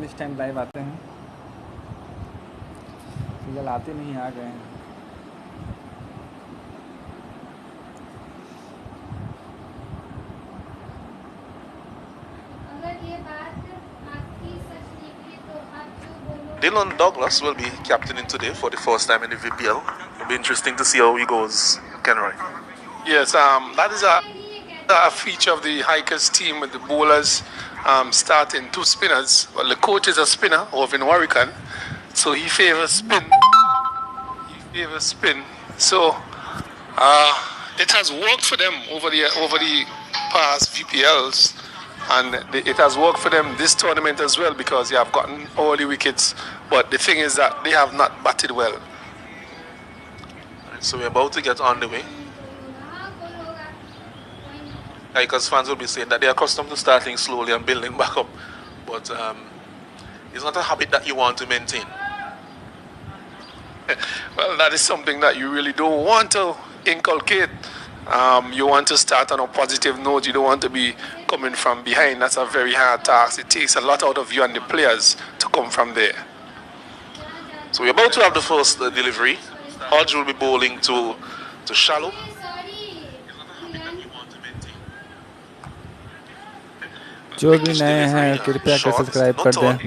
इस time live आते हैं, फिलहाल आते नहीं, आ गए हैं। Dylan Douglas will be captaining today for the first time in the VPL. It'll be interesting to see how he goes, Kenroy. Yes, that is a feature of the Hikers team with the bowlers starting two spinners. Well, the coach is a spinner over in Warwican, so he favors spin. So it has worked for them over the past VPLs, and it has worked for them this tournament as well because they have gotten early wickets. But the thing is that they have not batted well. Right, so we're about to get on the way. Hikers fans will be saying that they are accustomed to starting slowly and building back up, but it's not a habit that you want to maintain. Well, that is something that you really don't want to inculcate. You want to start on a positive note. You don't want to be coming from behind. That's a very hard task. It takes a lot out of you and the players to come from there. So we're about to have the first delivery. Hodge will be bowling to shallow. जो भी नए हैं कृपया कर subscribe कर दें.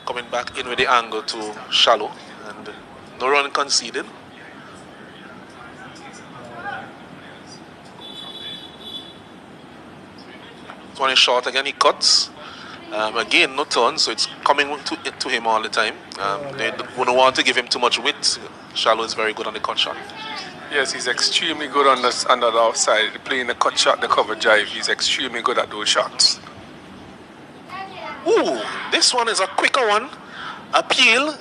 Coming back in with the angle to shallow and no run conceded. This one is short again, he cuts. Again, no turn, so it's coming to him all the time. They wouldn't want to give him too much width. Shallow is very good on the cut shot. Yes, he's extremely good on the outside, playing the cut shot, the cover drive. He's extremely good at those shots. Ooh, this one is a quicker one. Appeal.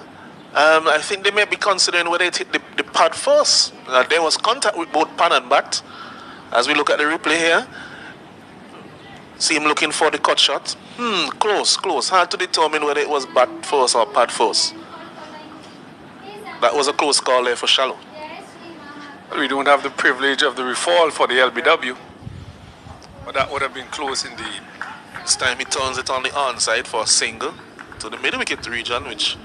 I think they may be considering whether it hit the pad first. There was contact with both pan and bat. As we look at the replay here, see him looking for the cut shot. Close. Hard to determine whether it was bat first or pad first. That was a close call there for shallow. We don't have the privilege of the refall for the LBW, but that would have been close indeed. This time he turns it on the onside for a single to the mid-wicket region, which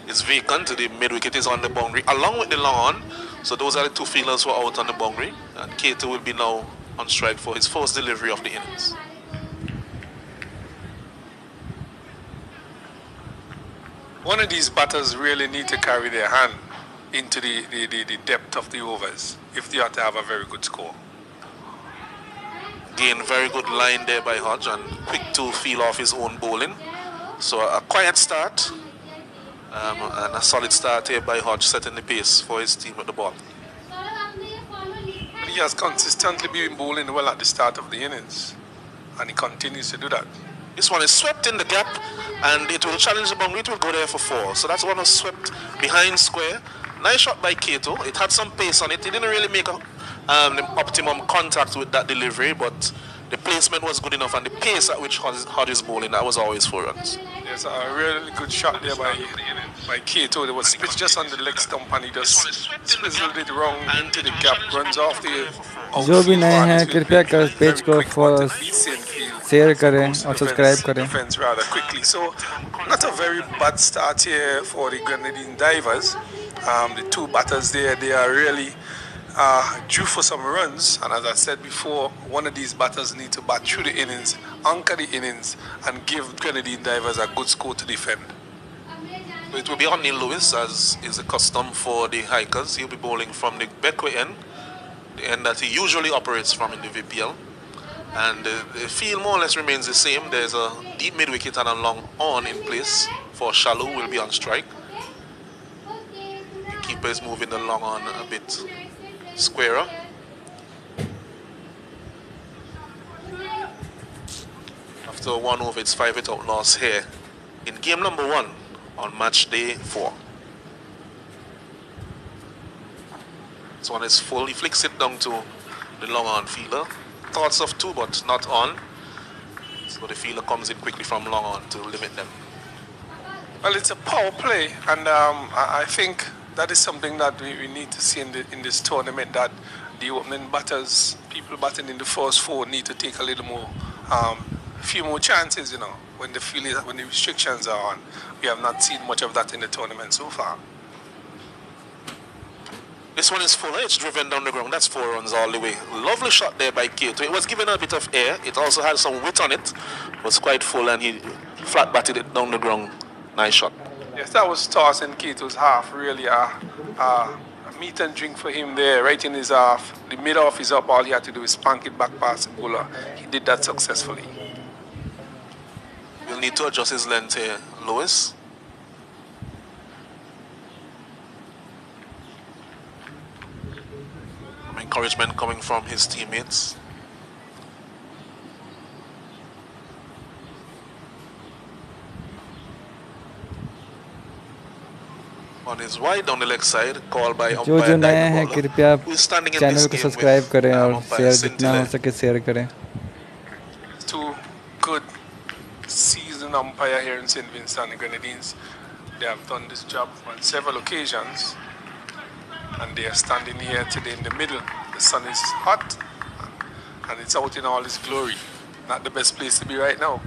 is vacant. The mid-wicket is on the boundary along with the long on. So those are the two fielders who are out on the boundary. And Kato will be now on strike for his first delivery of the innings. One of these batters really need to carry their hand into the depth of the overs if they are to have a very good score. Again, very good line there by Hodge and quick to feel off his own bowling. So a quiet start and a solid start here by Hodge, setting the pace for his team at the ball. He has consistently been bowling well at the start of the innings, and he continues to do that. This one is swept in the gap, and it will challenge the boundary. It will go there for 4. So that's one was swept behind square. Nice shot by Kato. It had some pace on it. He didn't really make the optimum contact with that delivery, but the placement was good enough, and the pace at which Hodge is bowling, that was always 4 runs. There's a really good shot there by Kato. There was pitch just on the leg stump, and he just swizzled it wrong into the gap, runs off the outfield. जो भी नए हैं कृपया कर page को follow share करें और subscribe करें. Defense rather quickly. So not a very bad start here for the Grenadine Divers. The two batters there, they are really due for some runs, and as I said before, one of these batters need to bat through the innings, anchor the innings, and give Grenadine Divers a good score to defend. So it will be on Neil Lewis, as is the custom for the Hikers. He'll be bowling from the Beckway end, the end that he usually operates from in the VPL. And the field more or less remains the same. There's a deep mid-wicket and a long on in place for shallow, will be on strike. The keeper is moving the long on a bit squarer. After a 1 over, it's 5 without loss here in game number 1 on match day 4. This one is full. He flicks it down to the long on fielder. Thoughts of 2, but not on. So the fielder comes in quickly from long on to limit them. Well, it's a power play, and I think that is something that we need to see in this tournament, that the opening batters, people batting in the first 4, need to take a little more, few more chances, when the restrictions are on. We have not seen much of that in the tournament so far. This one is full. It's driven down the ground. That's 4 runs all the way. Lovely shot there by Kato. It was given a bit of air. It also had some width on it. It was quite full, and he flat batted it down the ground. Nice shot. Yes, that was toss in Kato's half. Really a meat and drink for him there, right in his half. The mid-off is up. All he had to do is spank it back past the bowler. He did that successfully. We'll need to adjust his length here, Lewis. Encouragement coming from his teammates. On his wide down the leg side, called by जो जो नए हैं कृपया channel को subscribe करें और share जितना हो सके शेयर करें. Two good seasoned umpire here in St. Vincent and the Grenadines. They have done this job on several occasions, and they are standing here today in the middle. The sun is hot and it's out in all its glory. Not the best place to be right now.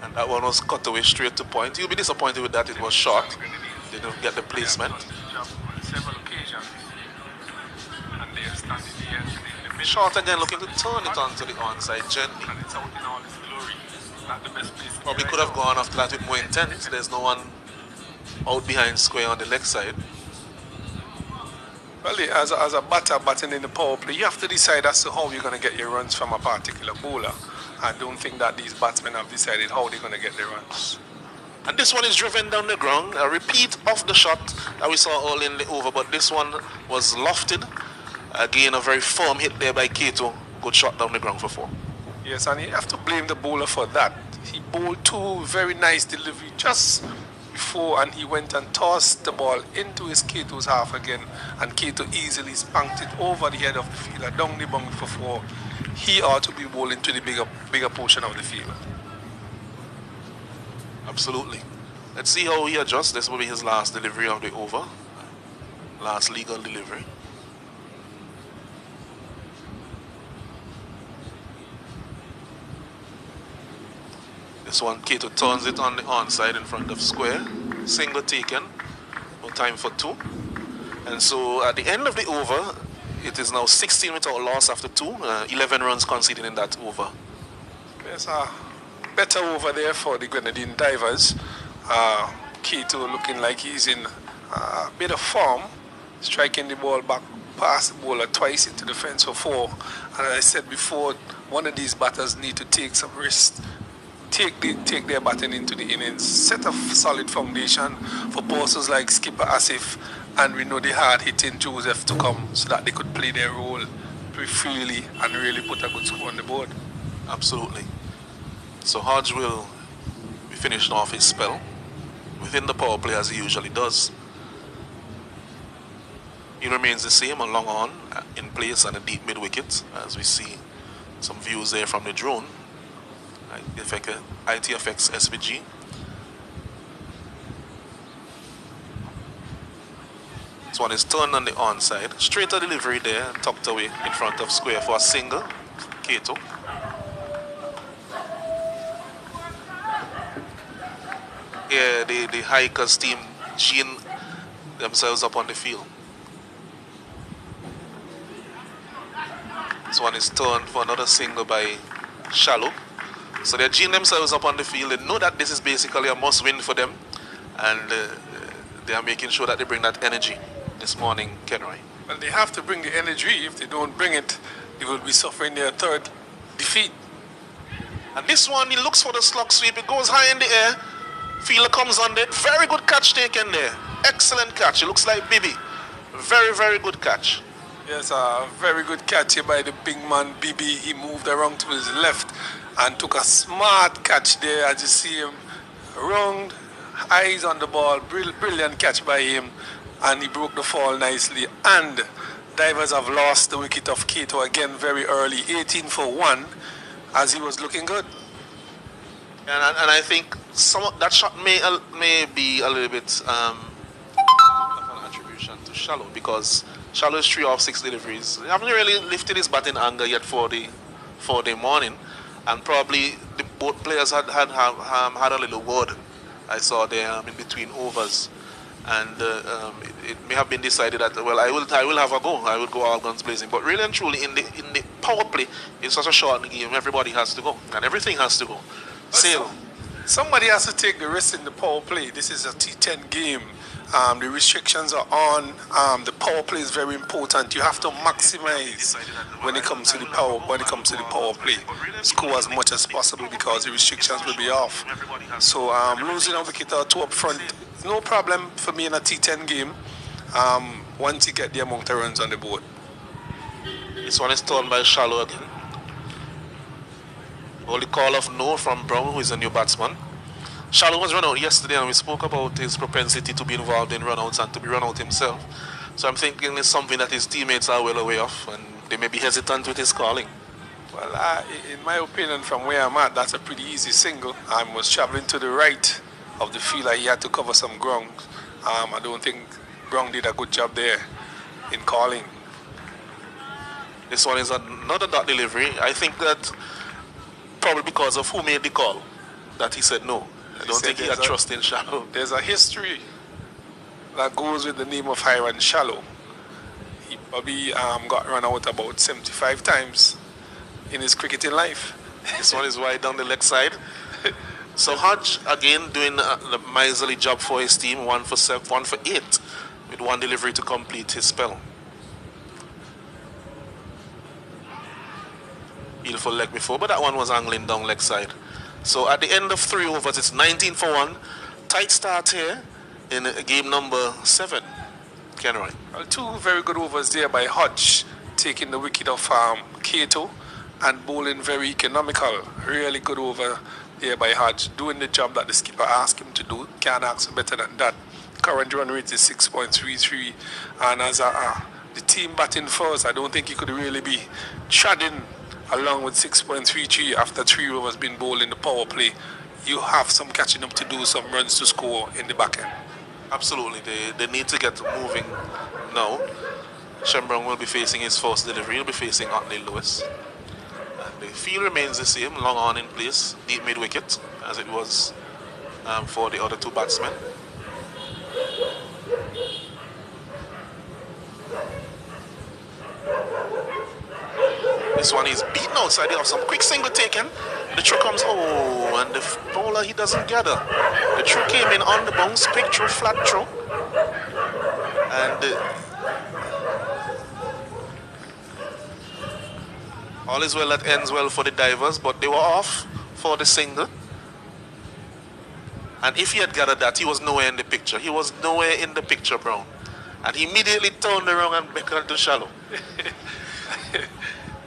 And that one was cut away straight to point. You'll be disappointed with that. It was short. They didn't get the placement. Short again, looking to turn it onto the onside gently. Probably could have gone after that with more intent. There's no one out behind square on the leg side. Well, as a batter batting in the power play, you have to decide as to how you're going to get your runs from a particular bowler. I don't think that these batsmen have decided how they're going to get their runs. And this one is driven down the ground. A repeat of the shot that we saw all in the over, but this one was lofted. Again, a very firm hit there by Kato. Good shot down the ground for 4. Yes, and you have to blame the bowler for that. He bowled 2 very nice delivery just before, and he went and tossed the ball into his Kato's half again, and Kato easily spanked it over the head of the fielder, down the bung for 4. He ought to be bowling to the bigger portion of the field. Absolutely. Let's see how he adjusts. This will be his last delivery of the over. Last legal delivery. This one, Kato turns it on the onside in front of square. Single taken. No time for 2. And so at the end of the over, it is now 16 without loss after 2. 11 runs conceded in that over. There's a better over there for the Grenadine Divers. Kato looking like he's in a bit of form. Striking the ball back past the bowler twice into the fence for 4. And as I said before, one of these batters need to take some risks. Take their batting into the innings, set a solid foundation for bosses like Skipper Asif, and we know the hard-hitting Joseph to come so that they could play their role pretty freely and really put a good score on the board. Absolutely. So Hodge will be finishing off his spell within the power play as he usually does. He remains the same, a long on in place and a deep mid-wicket, as we see some views there from the drone. ITFX SVG. This one is turned on the onside. Straighter delivery there, tucked away in front of square for a single. Kato. Yeah, the Hikers team gene themselves up on the field. This one is turned for another single by Shallow. So they're geeing themselves up on the field. They know that this is basically a must-win for them, and they are making sure that they bring that energy this morning, Kenroy. Well, they have to bring the energy. If they don't bring it, they will be suffering their 3rd defeat. And this one, he looks for the slug sweep. It goes high in the air. Fielder comes on it. Very good catch taken there. Excellent catch. It looks like Bibi. Very, very good catch. Yes, a very good catch here by the big man, Bibi. He moved around to his left and took a smart catch there. As you see him, round, eyes on the ball, brilliant catch by him, and he broke the fall nicely. And Divers have lost the wicket of Kato again very early, 18 for 1, as he was looking good. And I think that shot may be a little bit of an attribution to Shallow, because Shallow is 3 off 6 deliveries. He haven't really lifted his batting anger yet for the morning. and probably both players had a little word. I saw there in between overs, and it may have been decided that, well, I will have a go. I will go all guns blazing. But really and truly, in the power play, it's such a short game. Everybody has to go, and everything has to go. Sail. Somebody has to take the risk in the power play. This is a T10 game. The restrictions are on. The power play is very important. You have to maximize when it comes to the power play. Score as much as possible because the restrictions will be off. So losing a wicket or two up front, no problem for me in a T10 game. Once you get the amount of runs on the board. This one is torn by Shallow again. Only call of no from Brown, who is a new batsman. Shallow was run out yesterday, and we spoke about his propensity to be involved in run-outs and to be run out himself. So I'm thinking it's something that his teammates are well aware of, and they may be hesitant with his calling. Well, in my opinion, from where I'm at, that's a pretty easy single. I was traveling to the right of the field, and he had to cover some ground. I don't think Brown did a good job there in calling. This one is another dot delivery. I think that probably because of who made the call that he said no. I don't think he had trust in Shallow. There's a history that goes with the name of Hiram Shallow. He probably got run out about 75 times in his cricketing life. This one is wide down the leg side. So Hodge again doing the miserly job for his team, 1 for 8, with 1 delivery to complete his spell. Beautiful leg before, but that one was angling down leg side. So at the end of 3 overs, it's 19 for 1. Tight start here in game number 7. Kenroy. Well, 2 very good overs there by Hodge, taking the wicket of Cato and bowling very economical. Really good over there by Hodge, doing the job that the skipper asked him to do. Can't ask for better than that. Current run rate is 6.33, and as the team batting first, I don't think he could really be treading along with 6.33 after 3 overs being bowled in the power play. You have some catching up to do, some runs to score in the back end. Absolutely, they need to get moving now. Shenbrong will be facing his first delivery. He'll be facing Otley Lewis. And the field remains the same, long on in place, deep mid-wicket, as it was for the other 2 batsmen. This one is beaten outside. They have some quick single taken. The throw comes, and the bowler, he doesn't gather. The throw came in on the bounce, quick throw, flat throw. And all is well that ends well for the divers, but they were off for the single. And if he had gathered that, he was nowhere in the picture. He was nowhere in the picture, Brown. And he immediately turned around and beckoned to Shallow.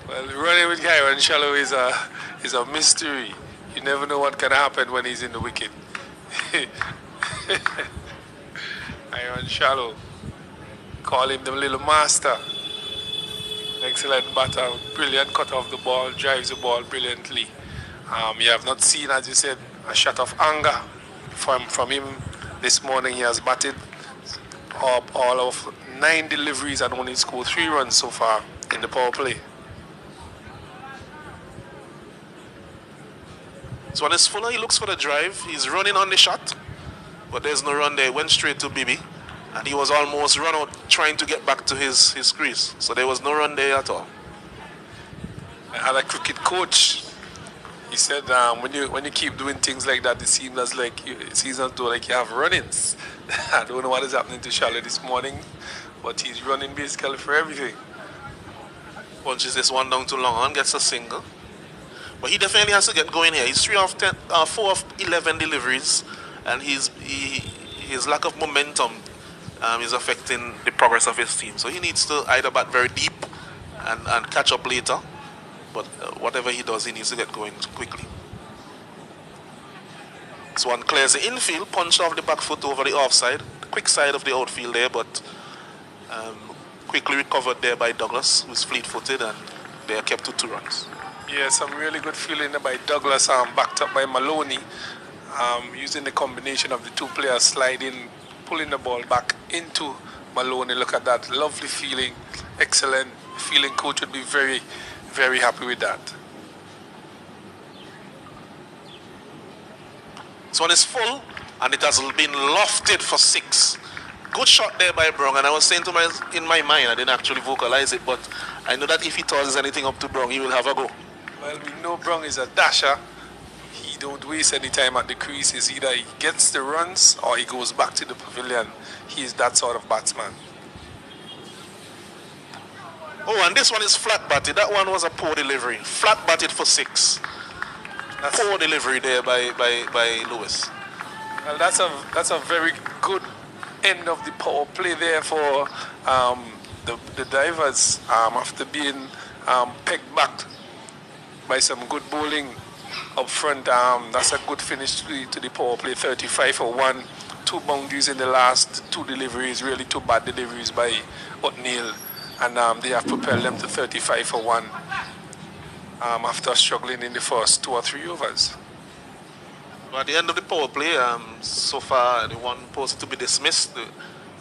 Well, running with Hiram Shallow is a mystery. You never know what can happen when he's in the wicket. Hiram Shallow, call him the little master. Excellent batter, brilliant cut off the ball, drives the ball brilliantly. You have not seen, as you said, a shot of anger from him this morning. He has batted up all of 9 deliveries and only scored 3 runs so far in the power play. So on his Fuller, he looks for the drive. He's running on the shot, but there's no run there. He went straight to Bibi, and he was almost run out trying to get back to his crease. So there was no run there at all. I had a cricket coach. He said when you keep doing things like that, it seems as though like you have run-ins. I don't know what is happening to Charlotte this morning, but he's running basically for everything. Punches this one down to long on, gets a single. But he definitely has to get going here. He's 4 of 11 deliveries, and his lack of momentum is affecting the progress of his team. So he needs to either bat very deep and catch up later. But whatever he does, he needs to get going quickly. This one clears the infield, punched off the back foot over the offside. The quick side of the outfield there, but quickly recovered there by Douglas, who's fleet-footed, and they are kept to 2 runs. Yeah, some really good feeling there by Douglas, backed up by Maloney, using the combination of the 2 players sliding, pulling the ball back into Maloney. Look at that, lovely feeling, excellent feeling. Coach would be very, very happy with that. This one is full, and it has been lofted for 6. Good shot there by Brong, and I was saying in my mind, I didn't actually vocalize it, but I know that if he tosses anything up to Brong, he will have a go. Well, we know Brong is a dasher. He don't waste any time at the crease. It's either he gets the runs or he goes back to the pavilion. He is that sort of batsman. Oh, and this one is flat batted. That one was a poor delivery. Flat batted for 6. Poor delivery there by Lewis. Well, that's a very good end of the power play there for the divers after being pegged back by some good bowling up front. That's a good finish to the power play. 35 for 1. 2 boundaries in the last 2 deliveries. Really 2 bad deliveries by O'Neill. And they have propelled them to 35 for 1 after struggling in the first 2 or 3 overs. Well, at the end of the power play, so far the one person to be dismissed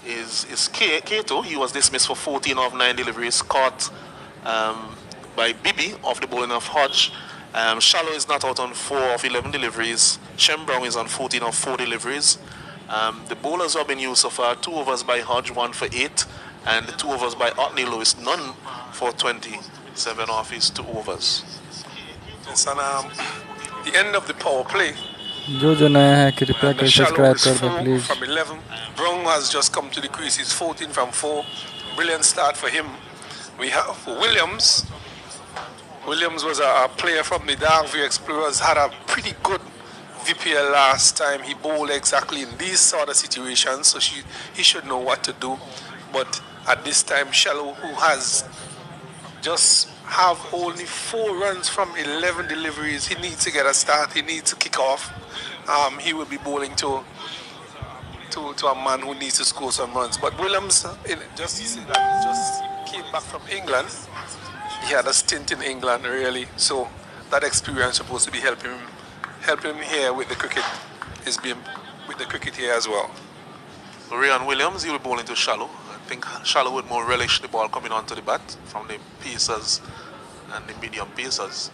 is Kato. He was dismissed for 14 of 9 deliveries, caught by Bibi off the bowling of Hodge. Shallow is not out on 4 of 11 deliveries. Shem Brown is on 14 of 4 deliveries. The bowlers who have been used so far, 2 overs by Hodge, 1 for 8. And 2 overs by Otney Lewis, none for 27 off his 2 overs. Yes, and the end of the power play. जो नया है कृपया कर subscribe कर दो please. From 11, Brown has just come to the crease. He's 14 from 4. Brilliant start for him. We have Williams. Williams was a player from the Darkview Explorers. Had a pretty good VPL last time. He bowled exactly in these sort of situations, so he should know what to do. But at this time, Shallow, who has just have only 4 runs from 11 deliveries, he needs to get a start. He needs to kick off. He will be bowling to a man who needs to score some runs. But Williams, just to say that he just came back from England. He had a stint in England, really. So that experience supposed to be helping him here with the cricket. Is being with the cricket here as well. Ryan Williams, he will bowl into Shallow. I think Shallow would more relish the ball coming onto the bat from the pacers and the medium pacers.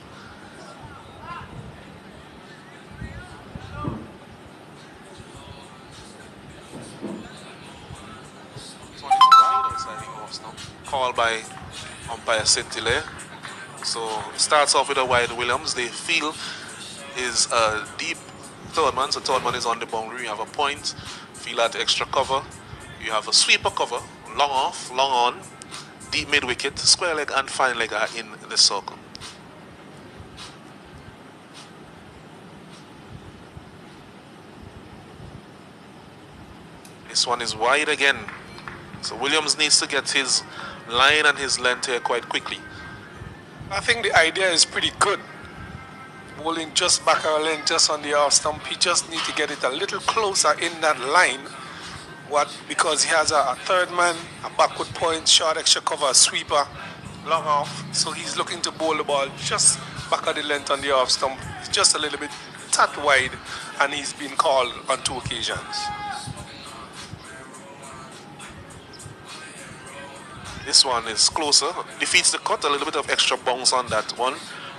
This one is wide outside the course now. Called by umpire Sintile. So it starts off with a wide Williams. The field is a deep third man, so third man is on the boundary. You have a point, field at extra cover. You have a sweeper cover, long off, long on, deep mid wicket, square leg and fine leg are in the circle. This one is wide again. So Williams needs to get his line and his length here quite quickly. I think the idea is pretty good. Bowling just back our length, just on the off stump. He just needs to get it a little closer in that line. Because he has a third man, a backward point, short extra cover, a sweeper, long off. So he's looking to bowl the ball just back of the length on the off stump. It's just a little bit tat wide, and he's been called on 2 occasions. This one is closer, defeats the cut, a little bit of extra bounce on that one.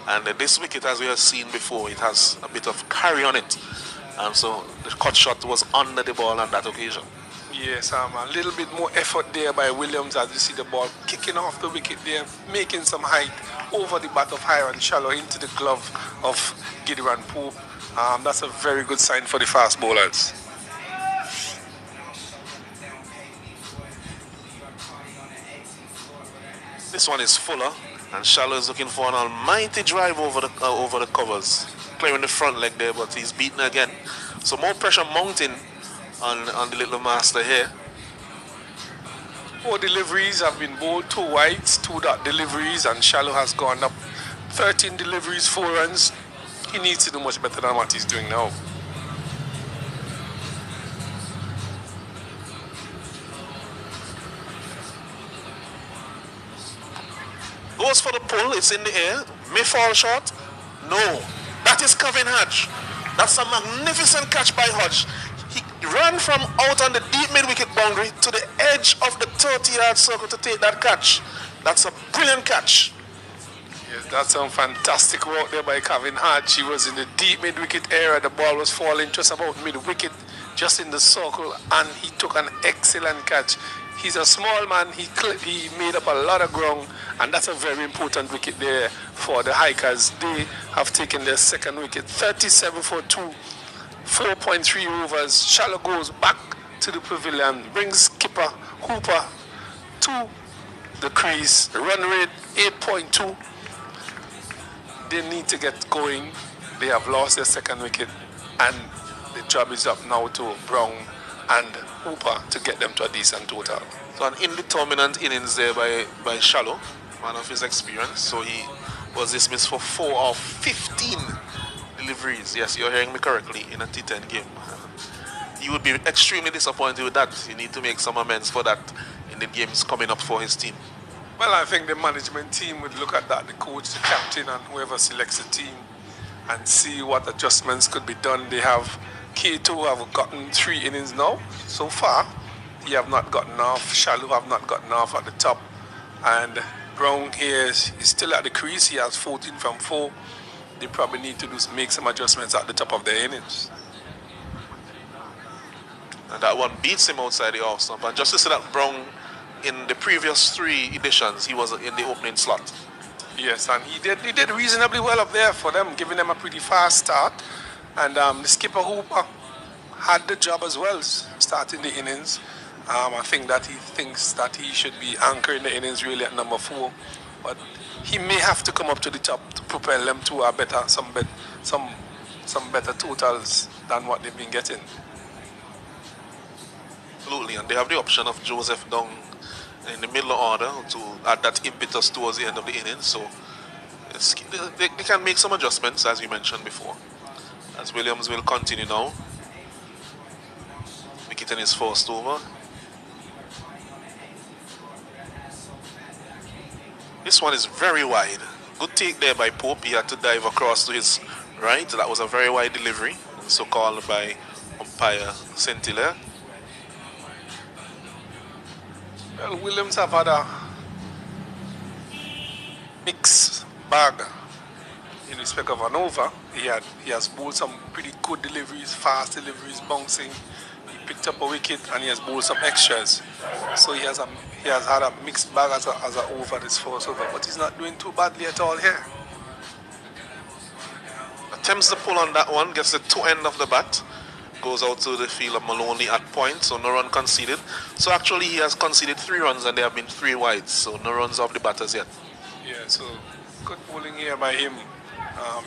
And this wicket, as we have seen before, it has a bit of carry on it. So the cut shot was under the ball on that occasion. Yes, a little bit more effort there by Williams as you see the ball kicking off the wicket there, making some height over the bat of Hiram Shallow into the glove of Gideon Pope. That's a very good sign for the fast bowlers. This one is fuller, and Shallow is looking for an almighty drive over the covers, clearing the front leg there, but he's beaten again. So more pressure mounting on the little master here. 4 deliveries have been bowled, 2 wides, 2 dot deliveries, and Shallow has gone up 13 deliveries, 4 runs. He needs to do much better than what he's doing now. Goes for the pull, it's in the air. May fall short. No, that is Kevin Hodge. That's a magnificent catch by Hodge. He ran from out on the deep mid-wicket boundary to the edge of the 30-yard circle to take that catch. That's a brilliant catch. Yes, that's some fantastic work there by Kevin Hart. She was in the deep mid-wicket area. The ball was falling just about mid-wicket, just in the circle, and he took an excellent catch. He's a small man. He made up a lot of ground, and that's a very important wicket there for the Hikers. They have taken their second wicket, 37 for 2, 4.3 overs. Shallow goes back to the pavilion, brings skipper Hooper to the crease. Run rate 8.2. They need to get going. They have lost their second wicket, and the job is up now to Brown and Hooper to get them to a decent total. So an indeterminate innings there by Shallow, man of his experience. So he was dismissed for 4 of 15 deliveries. Yes, you're hearing me correctly, in a T10 game. You would be extremely disappointed with that. You need to make some amends for that in the games coming up for his team. Well, I think the management team would look at that, the coach, the captain, and whoever selects the team, and see what adjustments could be done. They have K2 have gotten 3 innings now. So far, he have not gotten off. Shallow have not gotten off at the top. And Brown here is still at the crease. He has 14 from 4. They probably need to make some adjustments at the top of their innings. And that one beats him outside the off stump. And just to see that Brown, in the previous 3 editions, he was in the opening slot. Yes, and he did reasonably well up there for them, giving them a pretty fast start. And the skipper Hooper had the job as well, starting the innings. I think that he thinks that he should be anchoring the innings really at number 4, but he may have to come up to the top to propel them to a better, some better totals than what they've been getting. Absolutely, and they have the option of Joseph Dung in the middle order to add that impetus towards the end of the innings. So they can make some adjustments, as we mentioned before. As Williams will continue now. Wicket in his first over. This one is very wide. Good take there by Pope. He had to dive across to his right. That was a very wide delivery, so called by umpire Saint-Hilaire. Well, Williams have had a mixed bag in respect of an over. He has bowled some pretty good deliveries, fast deliveries, bouncing. He picked up a wicket and he has bowled some extras. So he has had a mixed bag as a over this first over, but he's not doing too badly at all here. Attempts the pull on that one, gets the two end of the bat. Goes out to the field of Maloney at point, so no run conceded. So actually he has conceded 3 runs and there have been 3 wides, so no runs off the batters yet. Yeah, so good bowling here by him,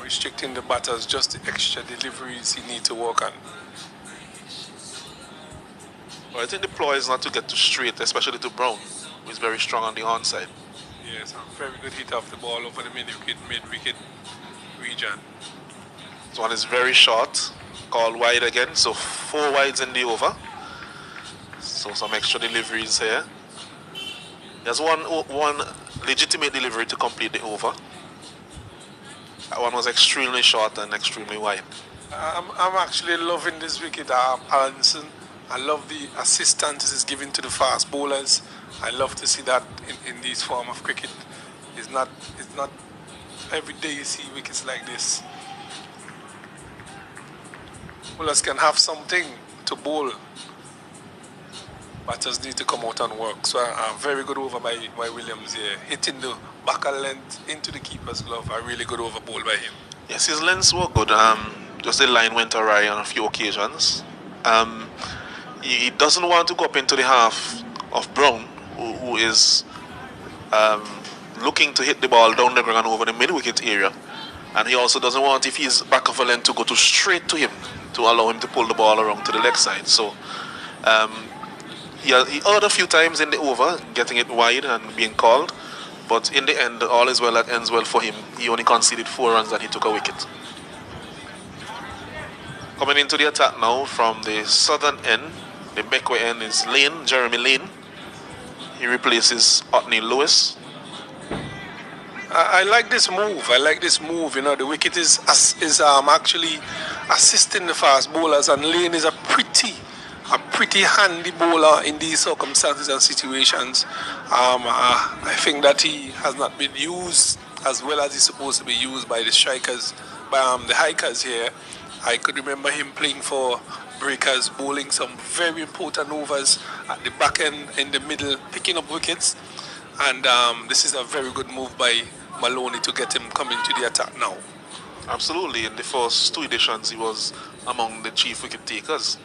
restricting the batters, just the extra deliveries he needs to work on. Well, I think the ploy is not to get too straight, especially to Brown, who is very strong on the onside. Yes, a very good hit off the ball over the mid-wicket region. This one is very short. Called wide again, so 4 wides in the over. So some extra deliveries here. There's one legitimate delivery to complete the over. That one was extremely short and extremely wide. I'm actually loving this wicket, Allinson. I love the assistance this is giving to the fast bowlers. I love to see that in this form of cricket. It's not every day you see wickets like this. Bowlers can have something to bowl. Batters need to come out and work. So a very good over by Williams here. Hitting the back of length into the keeper's glove. A really good over bowl by him. Yes, his lengths were good. Just the line went awry on a few occasions. He doesn't want to go up into the half of Brown, who is looking to hit the ball down the ground over the mid-wicket area. And he also doesn't want, if he's back of a length, to go too straight to him, to allow him to pull the ball around to the leg side. So he erred a few times in the over, getting it wide and being called. But in the end, all is well that ends well for him. He only conceded 4 runs and he took a wicket. Coming into the attack now from the southern end, the Beckway end is Lane, Jeremy Lane. He replaces Otney Lewis. I like this move. You know, the wicket is actually assisting the fast bowlers, and Lane is a pretty handy bowler in these circumstances and situations. I think that he has not been used as well as he's supposed to be used by the strikers, by the hikers here. I could remember him playing for Breakers, bowling some very important overs at the back end, in the middle, picking up wickets. And this is a very good move by Maloney to get him coming to the attack now. Absolutely. In the first 2 editions, he was among the chief wicket takers,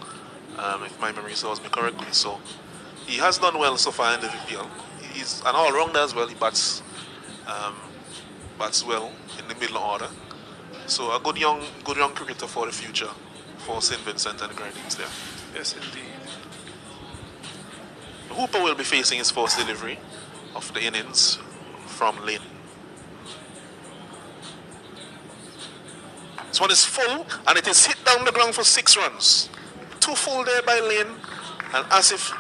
if my memory serves me correctly. So he has done well so far in the VPL. He's an all-rounder as well. He bats well in the middle order. So a good young cricketer for the future for St. Vincent and the Grenadines there. Yes, indeed. Hooper will be facing his first delivery of the innings from Lane. This one is full, and it is hit down the ground for 6 runs. 2 full there by Lane, and Asif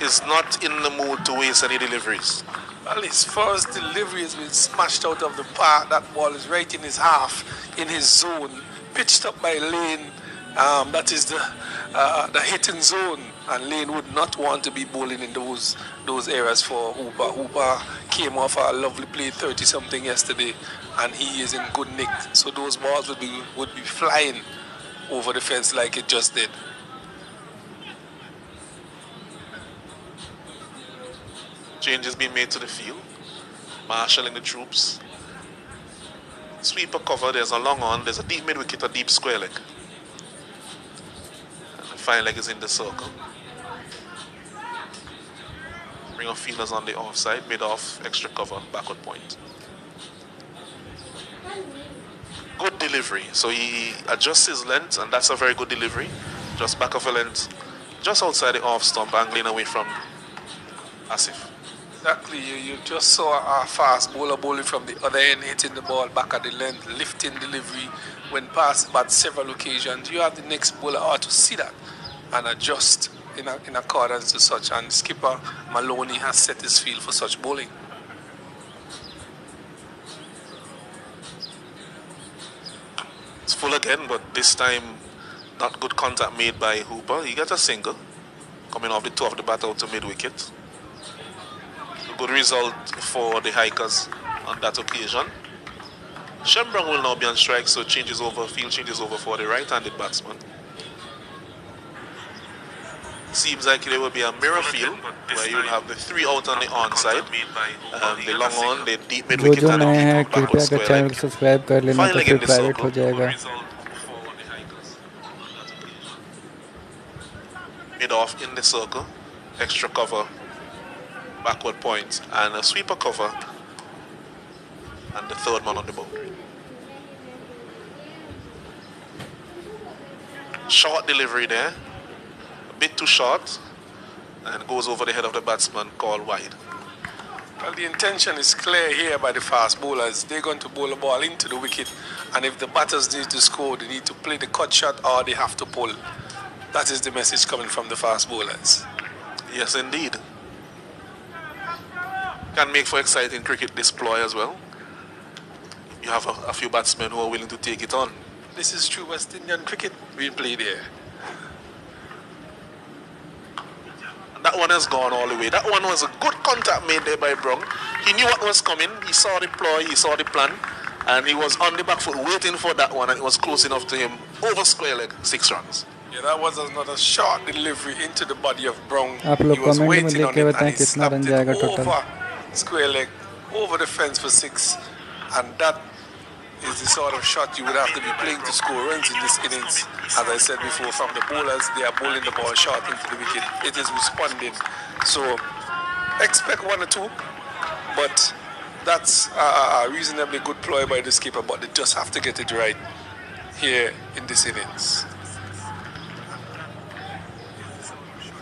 is not in the mood to waste any deliveries. Well, his first delivery has been smashed out of the park. That ball is right in his half, in his zone, pitched up by Lane. That is the hitting zone, and Lane would not want to be bowling in those areas for Hooper. Hooper came off a lovely play, 30-something yesterday, and he is in good nick. So those balls would be flying over the fence like it just did. Changes being made to the field. Marshalling the troops. Sweeper cover, there's a long on, there's a deep mid wicket, a deep square leg. And the fine leg is in the circle. Bring off fielders on the offside, mid off, extra cover, backward point. Good delivery. So he adjusts his length, and that's a very good delivery. Just back of a length, just outside the off stump, angling away from Asif. Exactly, you just saw a fast bowler bowling from the other end, hitting the ball back at the length, lifting delivery when passed by several occasions. You have the next bowler ought to see that and adjust in accordance to such. And skipper Maloney has set his field for such bowling. It's full again, but this time not good contact made by Hooper. He got a single coming off the toe of the bat out to mid wicket. Good result for the hikers on that occasion. Shembrong will now be on strike, so field changes over for the right-handed batsman. Seems like there will be a mirror field where you will have the 3 out on the onside, the long on, the deep mid wicket and the deep backward square leg. Subscribe कर लेना तो फिर private हो जाएगा. Mid off in the circle, extra cover, backward point, and a sweeper cover, and the 3rd man on the boundary. Short delivery there, a bit too short, and goes over the head of the batsman, called wide. Well, the intention is clear here by the fast bowlers. They're going to bowl a ball into the wicket, and if the batters need to score, they need to play the cut shot or they have to pull. That is the message coming from the fast bowlers. Yes, indeed. Can make for exciting cricket display as well. You have a few batsmen who are willing to take it on. This is true West Indian cricket being played here. That one has gone all the way. That one was a good contact made there by Brown. He knew what was coming. He saw the ploy, he saw the plan, and he was on the back foot waiting for that one, and it was close enough to him. Over square leg, 6 runs. Yeah, that was another short delivery into the body of Brown. आप लोग He was comment में waiting लिख on के it बताएं and he कितना run slapped जाएगा it total. over square leg, over the fence for 6. And that is the sort of shot you would have to be playing to score runs in this innings. As I said before, from the bowlers, they are bowling the ball short into the wicket. It is responding. So expect 1 or 2, but that's a reasonably good ploy by the skipper, but they just have to get it right here in this innings.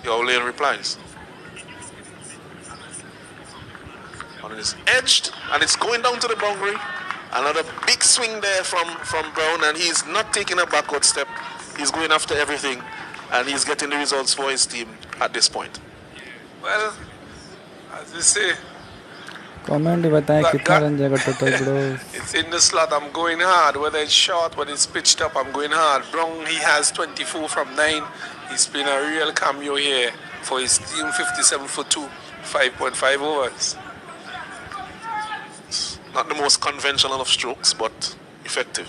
Your Lane replies. And it's edged, and it's going down to the boundary. Another big swing there from Brown, and he's not taking a backward step. He's going after everything, and he's getting the results for his team at this point. Well, as we say, comment में बताएं कितना run जाएगा total bro. it's in the slot. I'm going hard. Whether it's short, whether it's pitched up, I'm going hard. Brown, he has 24 from 9. He's been a real cameo here for his team. 57 for 2, 5.5 overs. Not the most conventional of strokes, but effective.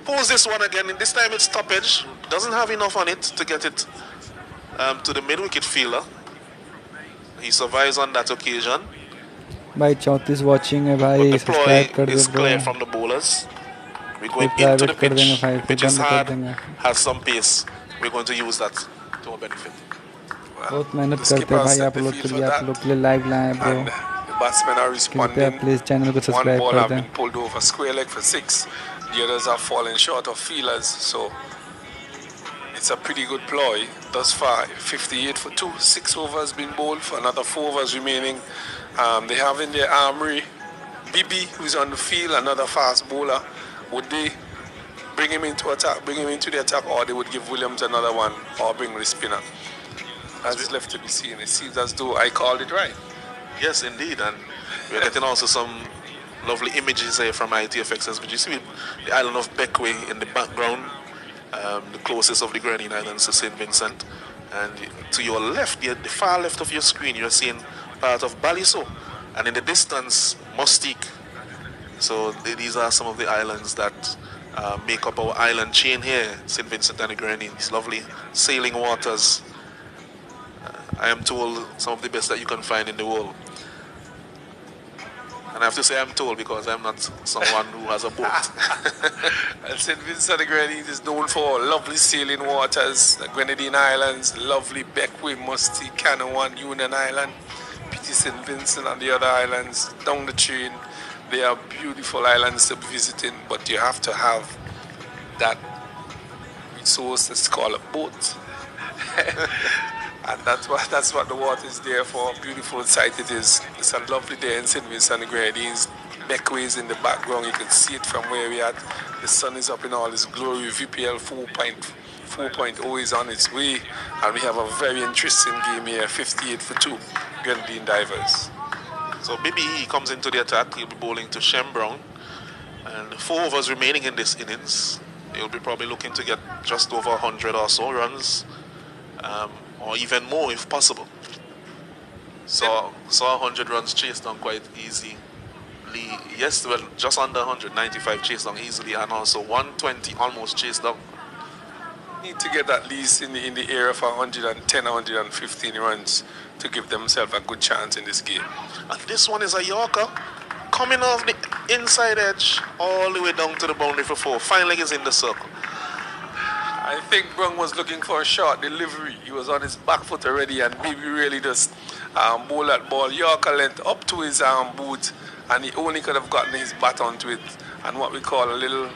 Pulls this one again. This time it's top edge. Doesn't have enough on it to get it to the mid-wicket fielder. He survives on that occasion. भाई 34 watching है But भाई the subscribe ploy कर दे is bro clear from the bowlers. We're फिर going into the private कर देंगे pitch. भाई The फिर pitch is बंद कर hard, देंगे has some pace. We're going to use that to our benefit. बहुत मेहनत The करते हैं skipper भाई set आप the लोग field के for लिए आप that. लोग के लिए लाइव लाए bro And the batsmen are कृपया responding. प्लीज चैनल को One सब्सक्राइब ball कर have दें been pulled over square leg for 6. The others are falling short of feelers. So it's a pretty good ploy thus far. 58 for 2. 6 overs been bowled for another 4 overs remaining. They have in their armory Bibi, who's on the field, another fast bowler. Would they bring him into attack, bring him into the attack, or they would give Williams another one, or bring the spinner? That's left to be seen. It seems as though I called it right. Yes, indeed, and we're getting also some lovely images here from ITFXS. But you see the island of Beckway in the background, the closest of the Grenadine Islands to St. Vincent. And to your left, the far left of your screen, you're seeing part of Baliso. And in the distance, Mustique. So these are some of the islands that make up our island chain here, St. Vincent and the Grenadines. These lovely sailing waters. I am told some of the best that you can find in the world. And I have to say I'm told because I'm not someone who has a boat. And St. Vincent and the Grenadines is known for lovely sailing waters, the Grenadine Islands, lovely Beckway, Mustique, Canawan, Union Island, Petit St. Vincent and the other islands down the chain. They are beautiful islands to be visiting, but you have to have that resource that's called a boat. And that's what the water is there for. Beautiful sight it is. It's a lovely day in St. Vincent and the Grenadines. Beckway is in the background. You can see it from where we are. The sun is up in all its glory. VPL 4.0 is on its way. And we have a very interesting game here. 58 for 2. Grenadine Divers. So BBE comes into the attack. He'll be bowling to Shem Brown. And 4 overs remaining in this innings. He'll be probably looking to get just over 100 or so runs. Or even more if possible. Saw 100 runs chased down quite easily. Yes, well, just under 195 chased down easily, and also 120 almost chased down. Need to get at least in the area of 110, 115 runs to give themselves a good chance in this game. And this one is a Yorker coming off the inside edge all the way down to the boundary for 4. Fine leg is in the circle. I think Brung was looking for a short delivery. He was on his back foot already, and Bibi really just bowl that ball. Yorker length up to his boot, and he only could have gotten his bat onto it. And what we call a little,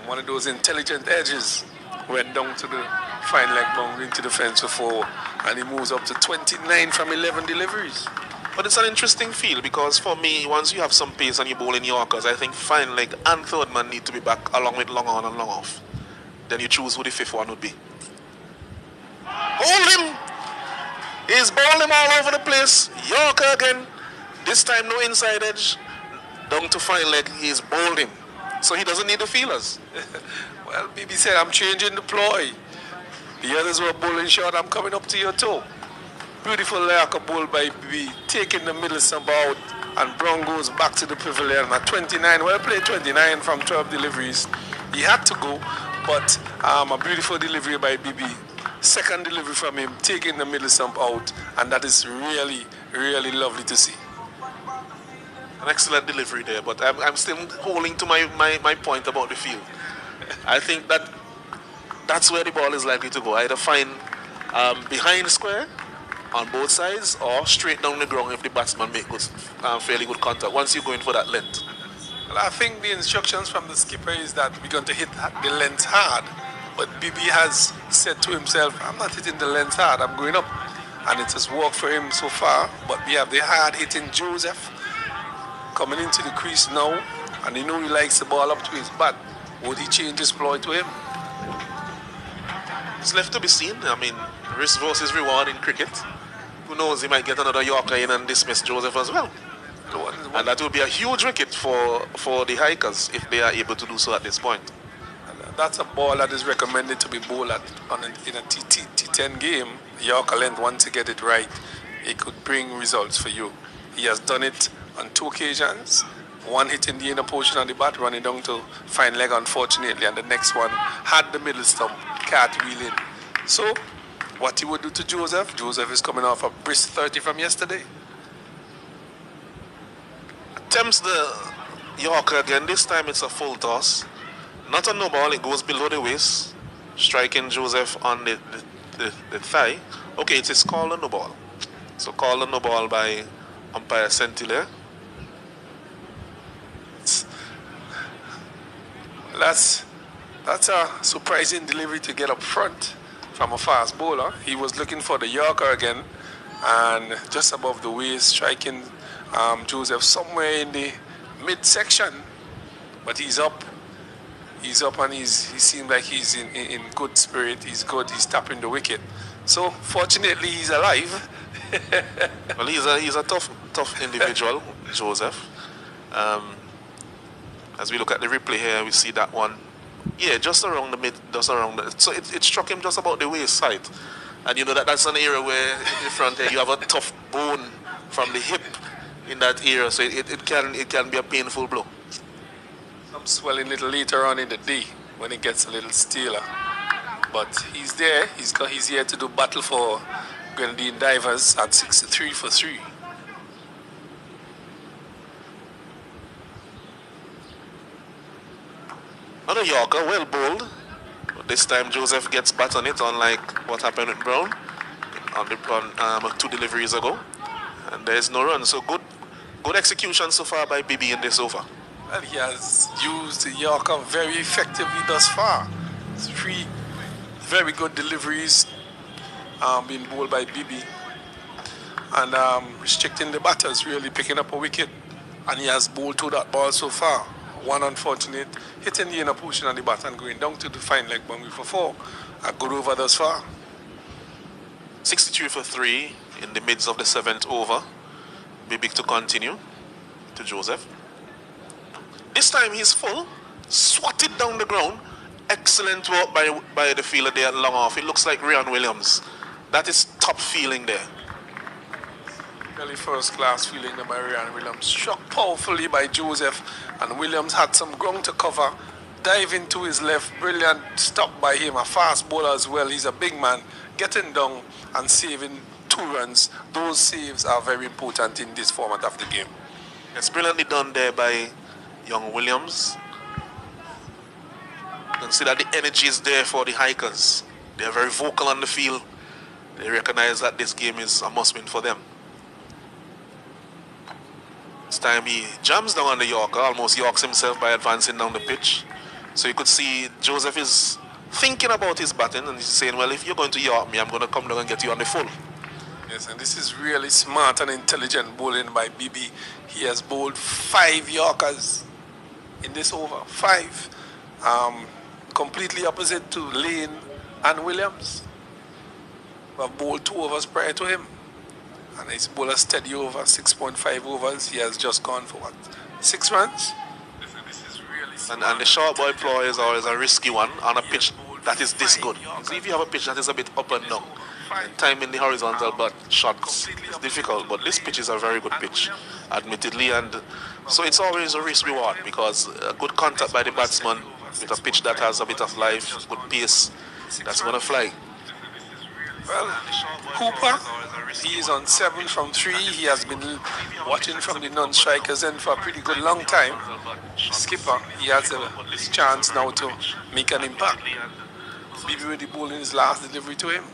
one of those intelligent edges, went down to the fine leg boundary into the fence for 4, and he moves up to 29 from 11 deliveries. But it's an interesting feel because for me, once you have some pace and you bowl in Yorkers, I think fine leg and third man need to be back along with long on and long off. Then you choose who the 5th one would be. Hold him! He's bowling him all over the place. Yorker again. This time no inside edge. Down to fine leg, he's bowled him. So he doesn't need the feelers. Well, Bibi said, I'm changing the ploy. The others were bowling short, I'm coming up to your toe. Beautiful Yorker bowl by Bibi, taking the middle stump out, and Brown goes back to the pavilion at 29. Well played, 29 from 12 deliveries. He had to go, but a beautiful delivery by Bibi. Second delivery from him, taking the middle stump out, and that is really, really lovely to see. An excellent delivery there, but I'm still holding to my point about the field. I think that's where the ball is likely to go. Either find behind square on both sides or straight down the ground if the batsman make good, fairly good contact once you're going for that length. Well, I think the instructions from the skipper is that we're going to hit the length hard. But Bibi has said to himself, I'm not hitting the length hard, I'm going up. And it has worked for him so far. But we have the hard hitting Joseph coming into the crease now. And he know he likes the ball up to his bat. Would he change his ploy to him? It's left to be seen. I mean, risk versus reward in cricket. Who knows, he might get another Yorker in and dismiss Joseph as well. And that would be a huge wicket for the hikers if they are able to do so at this point. And that's a ball that is recommended to be bowled in a T10 game. Yorker length, once you get it right, it could bring results for you. He has done it on 2 occasions. One hitting the inner portion of the bat, running down to fine leg, unfortunately, and the next one had the middle stump, cartwheeling. So, what he would do to Joseph? Joseph is coming off a brisk 30 from yesterday. Attempts the Yorker again. This time it's a full toss. Not a no ball, it goes below the waist, striking Joseph on the thigh. Okay, it is called a no ball. So called a no ball by umpire Sentiler. That's a surprising delivery to get up front from a fast bowler. He was looking for the Yorker again, and just above the waist, striking Joseph somewhere in the midsection. But he's up. He's up, and he seems like he's in good spirit. He's good. He's tapping the wicket. So fortunately, he's alive. Well, he's a tough individual, Joseph. As we look at the replay here, we see that one. Yeah, just around the mid, just around the. So it struck him just about the waist side, and you know that's an area where in front here you have a tough bone from the hip in that area, so it can be a painful blow. Some swelling a little later on in the day when it gets a little staler, but he's there. He's here to do battle for Grenadine Divers at 63 for 3. Another Yorker, well bowled. But this time Joseph gets bat on it, unlike what happened with Brown on 2 deliveries ago. And there's no run. So good execution so far by Bibi in this over. Well, he has used the Yorker very effectively thus far. 3 very good deliveries being bowled by Bibi. And restricting the batters, really picking up a wicket. And he has bowled to that ball so far. One unfortunate, hitting the inner portion of the bat and going down to the fine leg boundary for 4. A good over thus far. 63 for 3 in the midst of the 7th over. Bibi to continue to Joseph. This time he's full, swatted down the ground. Excellent work by the fielder there long off. It looks like Ryan Williams. That is top feeling there. Really first class feeling by Ryan Williams. Struck powerfully by Joseph, and Williams had some ground to cover. Diving to his left, brilliant stop by him. A fast bowler as well. He's a big man. Getting down and saving 2 runs. Those saves are very important in this format of the game. It's brilliantly done there by young Williams. You can see that the energy is there for the hikers. They're very vocal on the field. They recognize that this game is a must-win for them. This time he jams down on the Yorker, almost Yorks himself by advancing down the pitch. So you could see Joseph is thinking about his batting, and he's saying, well, if you're going to York me, I'm going to come down and get you on the full. Yes, and this is really smart and intelligent bowling by Bibi. He has bowled 5 Yorkers in this over. 5. Completely opposite to Lane and Williams, who have bowled 2 overs prior to him. And he's bowled a steady over, 6.5 overs. He has just gone for what? 6 runs? This is really and the short ball ploy is always a risky one on a pitch that is this good. See, if you have a pitch that is a bit up and down, timing the horizontal but shots is difficult. But this pitch is a very good pitch, admittedly, and so it's always a risk reward, because a good contact by the batsman with a pitch that has a bit of life, good pace, that's going to fly. Well, Hooper, he is on 7 from 3. He has been watching from the non-strikers end for a pretty good long time. Skipper, he has a chance now to make an impact. Bibi with the ball in his last delivery to him.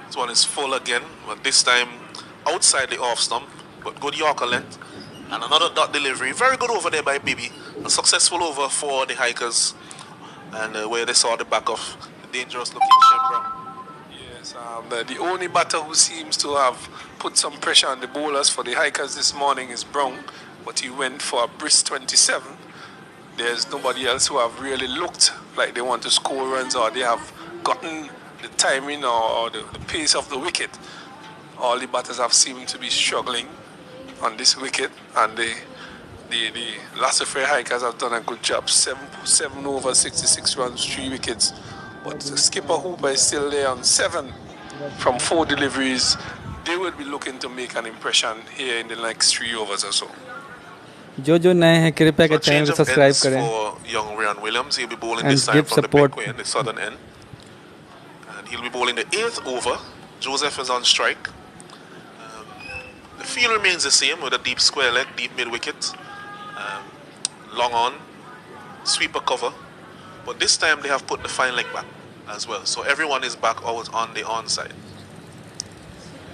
This one is full again, but this time outside the off stump, but good Yorker length. And another dot delivery. Very good over there by Bibi. A successful over for the hikers. And where they saw the back of the dangerous looking Shem Brown. Yes, the only batter who seems to have put some pressure on the bowlers for the hikers this morning is Brown, but he went for a brisk 27. There's nobody else who have really looked like they want to score runs, or they have gotten the timing or the pace of the wicket. All the batters have seemed to be struggling on this wicket, and the Lassafre hikers have done a good job. 7 over 66 runs, 3 wickets. But Skipper Hooper is still there on 7. from 4 deliveries, they will be looking to make an impression here in the next 3 overs or so. जो जो नए हैं कृपया So के a channel change को of subscribe ends करें for young Ryan Williams. He'll be bowling and this time give from the support. Peckway in the southern end. And he'll be bowling the 8th over. Joseph is on strike. The field remains the same with a deep square leg, deep mid wicket, long on, sweeper cover. But this time they have put the fine leg back as well. So everyone is back out on the onside.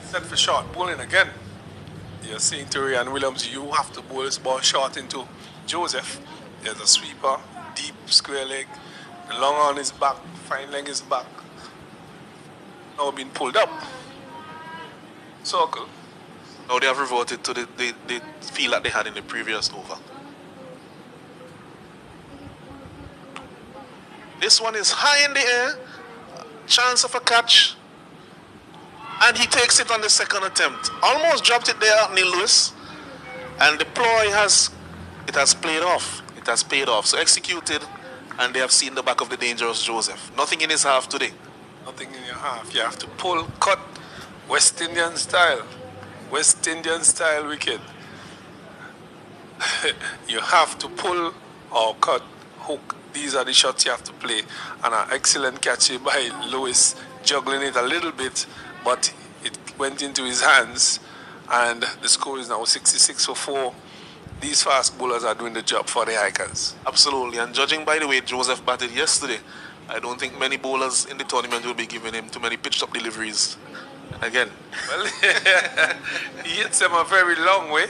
Set for short bowling again. You're saying to Ryan Williams, you have to bowl this ball short into Joseph. There's a sweeper, deep square leg, the long on is back, fine leg is back. Now being pulled up. Circle. Now they have reverted to the feel that they had in the previous over. This one is high in the air, chance of a catch, and he takes it on the second attempt. Almost dropped it there, Neil Lewis, and the ploy has played off. It has paid off. So executed, and they have seen the back of the dangerous Joseph. Nothing in his half today. Nothing in your half. You have to pull, cut, West Indian style. West Indian style wicket. You have to pull or cut, hook. These are the shots you have to play. And an excellent catch by Lewis, juggling it a little bit, but it went into his hands. And the score is now 66 for 4. These fast bowlers are doing the job for the Hikers. Absolutely. And judging by the way Joseph batted yesterday, I don't think many bowlers in the tournament will be giving him too many pitched up deliveries again. Well, he hits them a very long way.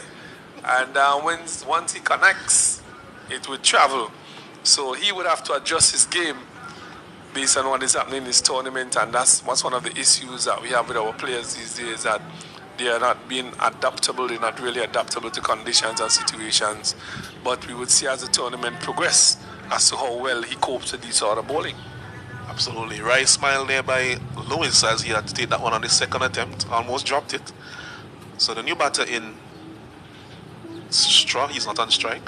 And once he connects, it will travel. So he would have to adjust his game based on what is happening in this tournament. And that's one of the issues that we have with our players these days, that they are not being adaptable. They're not really adaptable to conditions and situations. But we would see as the tournament progress as to how well he copes with these sort of bowling. Absolutely. Right smile there by Lewis as he had to take that one on the second attempt. Almost dropped it. So the new batter in Straw, he's not on strike.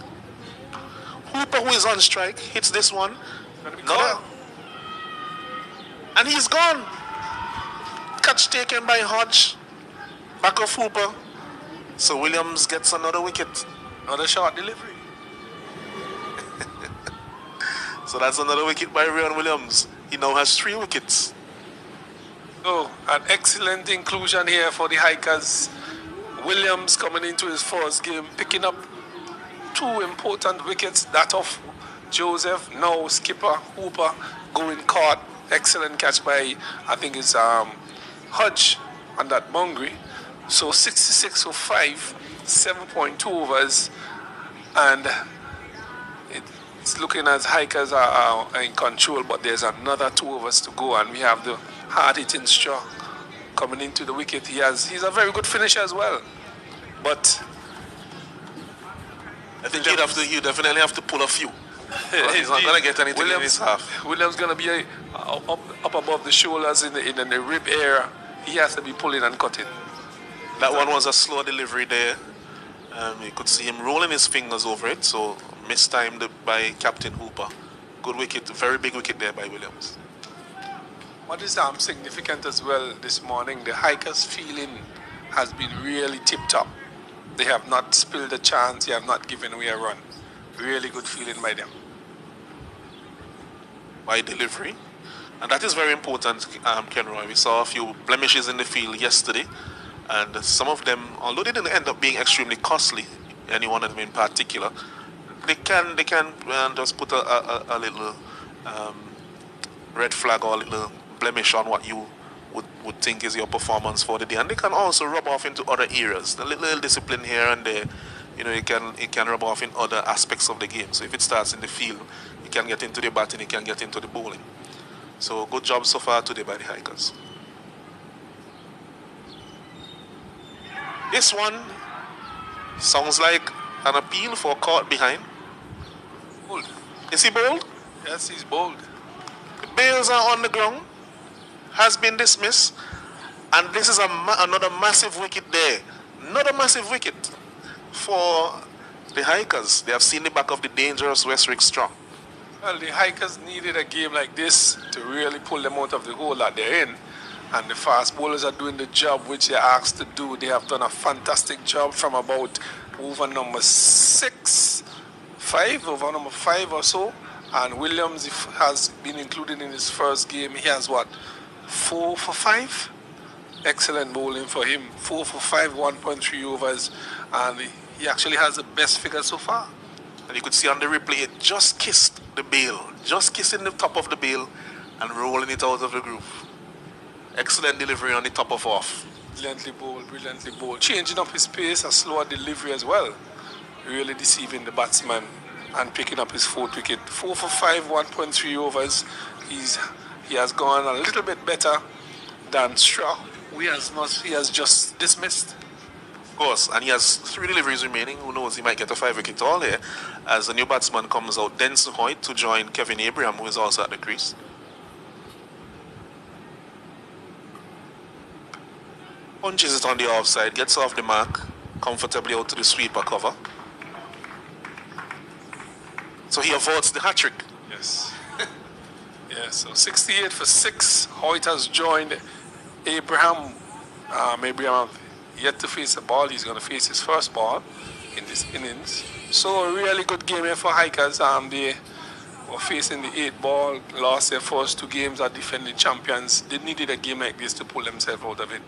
Hooper, who is on strike, hits this one. No. And he's gone. Catch taken by Hodge. Back off Hooper. So Williams gets another wicket. Another short delivery. So that's another wicket by Ryan Williams. He now has 3 wickets. So an excellent inclusion here for the Hikers. Williams coming into his first game, picking up 2 important wickets. That of Joseph, now skipper Hooper going caught. Excellent catch by, I think it's Hodge on that boundary. So 66 for 5, 7.2 overs, and it's looking as Hikers are in control, but there's another 2 overs to go, and we have the hard-hitting Straw coming into the wicket. He's a very good finisher as well, but I think he'd definitely have to pull a few. He's not going to get anything in his half. Williams going to be up above the shoulders in the rib area. He has to be pulling and cutting. That one was a slow delivery there. You could see him rolling his fingers over it, so mistimed by Captain Hooper. Good wicket, very big wicket there by Williams. What is significant as well this morning, the Hikers' feeling has been really tip-top. They have not spilled a chance, they have not given away a run. Really good feeling by them. By delivery. And that is very important, Kenroy. We saw a few blemishes in the field yesterday, and some of them, although they didn't end up being extremely costly, any one of them in particular, they can just put a little red flag or a little blemish on what you would think is your performance for the day, and they can also rub off into other areas. A little discipline here and there, it can rub off in other aspects of the game. So if it starts in the field, it can get into the batting, it can get into the bowling. So good job so far today by the Hikers. This one sounds like an appeal for caught behind. Bold. Is he bold? Yes, he's bold. The bails are on the ground. Has been dismissed. And this is another massive wicket there. Another massive wicket for the Hikers. They have seen the back of the dangerous Westwick Straw. Well, the Hikers needed a game like this to really pull them out of the hole that they're in. And the fast bowlers are doing the job which they're asked to do. They have done a fantastic job from about over number 5 or so. And Williams has been included in his first game. He has what? 4 for 5? Excellent bowling for him. 4 for 5, 1.3 overs. And he actually has the best figure so far. And you could see on the replay, it just kissed the bail. Just kissing the top of the bail and rolling it out of the groove. Excellent delivery on the top of off. Brilliantly bowled, brilliantly bowled. Changing up his pace, a slower delivery as well. Really deceiving the batsman and picking up his 4th wicket. 4 for 5, 1.3 overs. He has gone a little bit better than Straw. He has just dismissed. Of course, and he has 3 deliveries remaining. Who knows, he might get a 5-wicket haul here as a new batsman comes out, Denson Hoyt, to join Kevin Abraham, who is also at the crease. Punches it on the offside, gets off the mark, comfortably out to the sweeper cover. So he avoids the hat-trick. Yes. Yeah, so 68 for 6. Hoyt has joined Abraham. Abraham yet to face a ball. He's going to face his first ball in this innings. So a really good game here for Hikers. They were facing the 8th ball, lost their first 2 games, are defending champions. They needed a game like this to pull themselves out of it,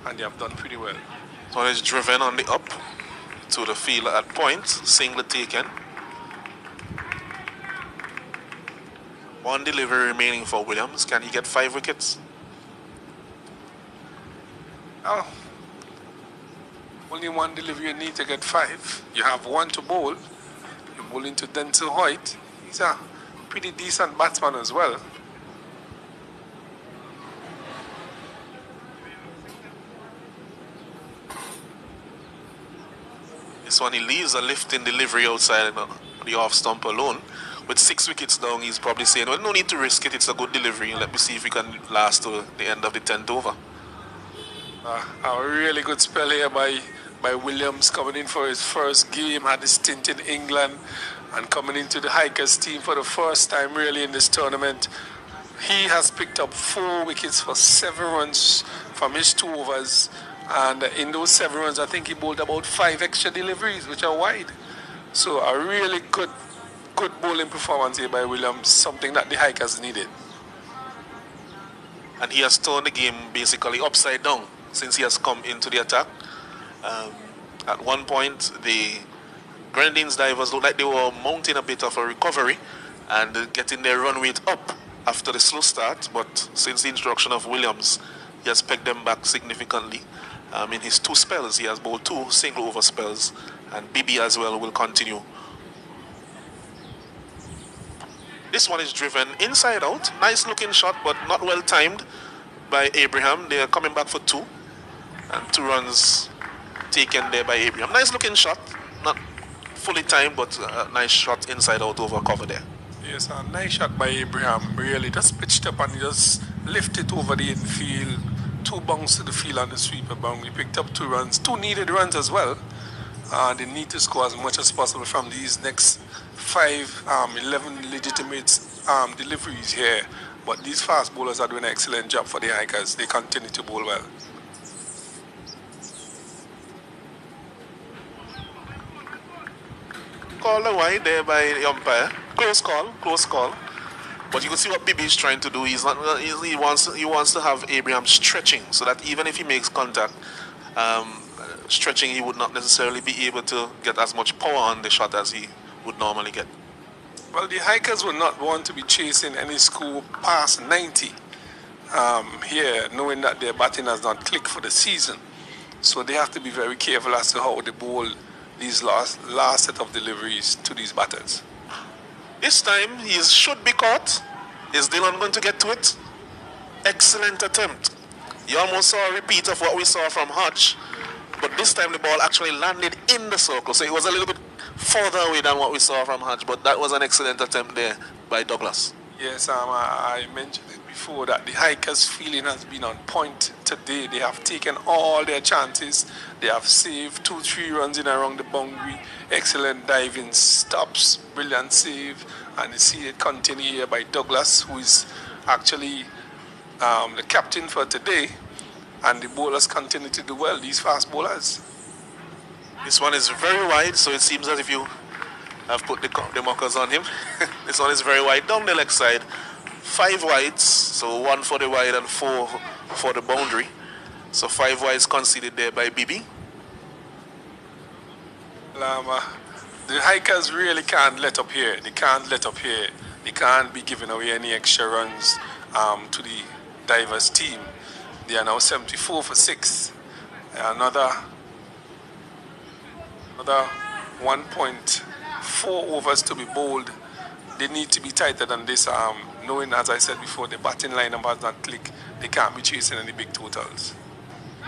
and they have done pretty well. So it's driven on the up to the field at point, singlet taken. 1 delivery remaining for Williams. Can he get 5 wickets? Oh, only 1 delivery, you need to get 5. You have 1 to bowl. You're bowling to Denzel Hoyt. He's a pretty decent batsman as well. This one, he leaves a lifting delivery outside the off stump alone. With 6 wickets down, he's probably saying, well, no need to risk it. It's a good delivery. Let me see if we can last to the end of the 10th over. A really good spell here by Williams, coming in for his first game, had a stint in England, and coming into the Hikers team for the first time really in this tournament. He has picked up 4 wickets for 7 runs from his 2 overs, and in those 7 runs I think he bowled about 5 extra deliveries which are wide. So a really good bowling performance here by Williams, something that the Hikers needed. And he has turned the game basically upside down since he has come into the attack. At one point, the Grenadines divers looked like they were mounting a bit of a recovery and getting their run rate up after the slow start, but since the introduction of Williams, he has pegged them back significantly. In his 2 spells, he has bowled 2 single over spells, and BB as well will continue. This one is driven inside out. Nice looking shot, but not well timed by Abraham. They are coming back for 2. And 2 runs taken there by Abraham. Nice looking shot. Not fully timed, but a nice shot inside out over cover there. Yes, a nice shot by Abraham. Really just pitched up and he just lifted over the infield. 2 bounce to the field on the sweeper bound. He picked up 2 runs. 2 needed runs as well. They need to score as much as possible from these next 11 legitimate deliveries here. But these fast bowlers are doing an excellent job for the Hikers. They continue to bowl well. Called a wide there by the umpire. Close call. But you can see what Bibi is trying to do. He wants to have Abraham stretching so that even if he makes contact, stretching, he would not necessarily be able to get as much power on the shot as he would normally get. Well, the Hikers will not want to be chasing any score past 90 here, knowing that their batting has not clicked for the season. So they have to be very careful as to how they bowl these last set of deliveries to these batters. This time, he should be caught. Is Dylan going to get to it? Excellent attempt. You almost saw a repeat of what we saw from Hodge, but this time the ball actually landed in the circle, so it was a little bit further away than what we saw from Hodge, but that was an excellent attempt there by Douglas. Yes, I mentioned it before that the Hikers' feeling has been on point today. They have taken all their chances. They have saved 2-3 runs in around the boundary. Excellent diving stops, brilliant save, and you see it continue here by Douglas, who is actually the captain for today, and the bowlers continue to do well, these fast bowlers. This one is very wide, so it seems as if you have put the markers on him. This one is very wide down the leg side. 5 wides, so 1 for the wide and 4 for the boundary. So 5 wides conceded there by Bibi. The hikers really can't let up here. They can't let up here. They can't be giving away any extra runs to the Divers team. They are now 74 for 6. Another 1.4 overs to be bowled. They need to be tighter than this. Knowing, as I said before, the batting lineup has not clicked. They can't be chasing any big totals.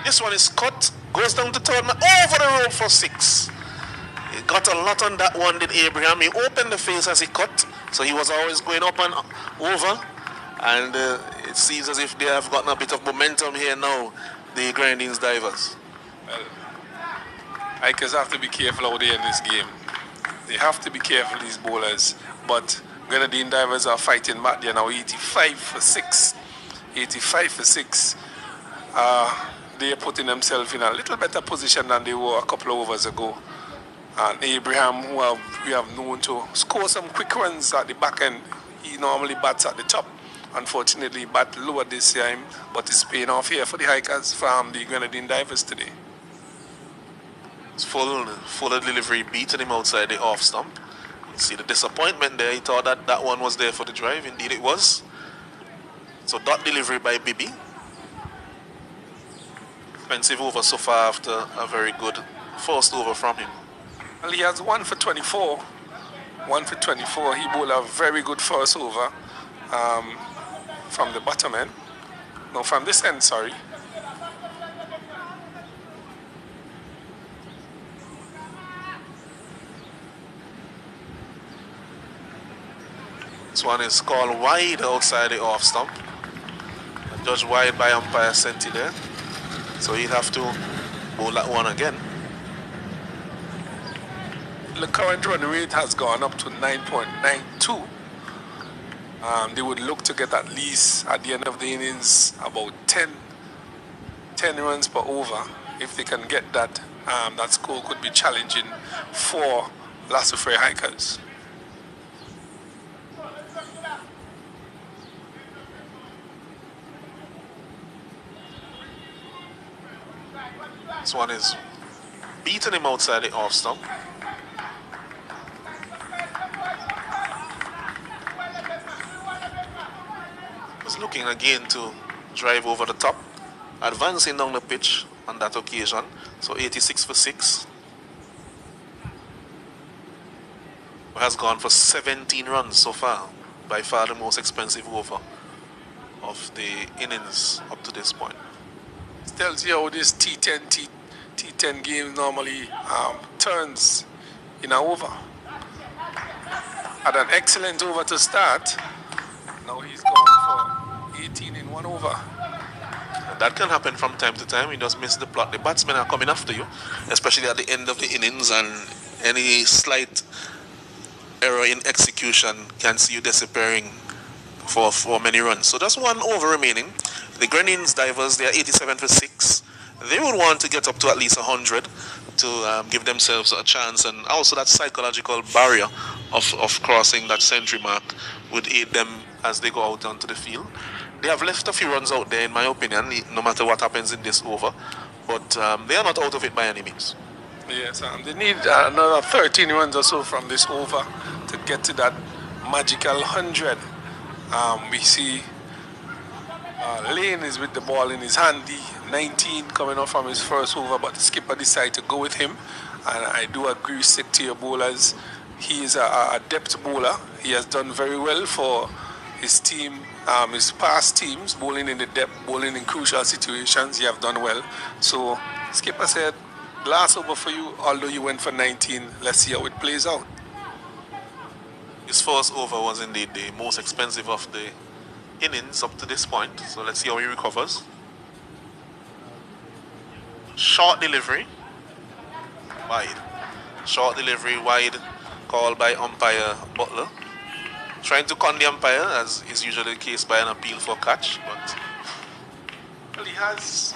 This one is cut, goes down to third man, over the rope for 6. He got a lot on that one, did Abraham. He opened the face as he cut, so he was always going up and over. And it seems as if they have gotten a bit of momentum here now, the Grenadines Divers. Well, hikers have to be careful out there in this game. They have to be careful, these bowlers. But Grenadine Divers are fighting back. They are now 85 for 6. 85 for 6. They are putting themselves in a little better position than they were a couple of overs ago. And Abraham, who we have known to score some quick runs at the back end, he normally bats at the top. Unfortunately, he bat lower this time, but it's paying off here for the hikers from the Grenadine Divers today. It's full delivery, beating him outside the off stump. You see the disappointment there. He thought that one was there for the drive. Indeed it was. So dot delivery by Bibi. Expensive over so far after a very good first over from him. Well, he has 1 for 24. 1 for 24. He bowled a very good first over from the bottom end. No, from this end, sorry. This one is called wide outside the off stump. Judged wide by umpire Senti there. So he'll have to bowl that one again. The current run rate has gone up to 9.92. They would look to get at least at the end of the innings about 10 runs per over. If they can get that, that score could be challenging for Lassufre hikers. This one is beating him outside the off stump. Was looking again to drive over the top, advancing down the pitch on that occasion. So 86 for 6. Has gone for 17 runs so far. By far the most expensive over of the innings up to this point. It tells you how this T10 game normally turns in an over. Had an excellent over to start. Now he's gone for 18 in 1 over. That can happen from time to time. You just miss the plot. The batsmen are coming after you, especially at the end of the innings, and any slight error in execution can see you disappearing for many runs. So just 1 over remaining. The Grenadines Divers, they are 87 for 6. They would want to get up to at least 100 to give themselves a chance, and also that psychological barrier of crossing that century mark would aid them as they go out onto the field. They have left a few runs out there, in my opinion, no matter what happens in this over, but they are not out of it by any means. Yes, they need another 13 runs or so from this over to get to that magical 100. We see Lane is with the ball in his hand, the 19 coming off from his first over, but the skipper decided to go with him. And I do agree, stick to your bowlers. He is a depth bowler. He has done very well for his team, his past teams, bowling in the depth, bowling in crucial situations. He have done well. So skipper said, last over for you, although you went for 19. Let's see how it plays out. His first over was indeed the most expensive of the innings up to this point. So let's see how he recovers. Short delivery, wide. Short delivery, wide, called by umpire Butler. Trying to con the umpire, as is usually the case, by an appeal for catch, but Well, he has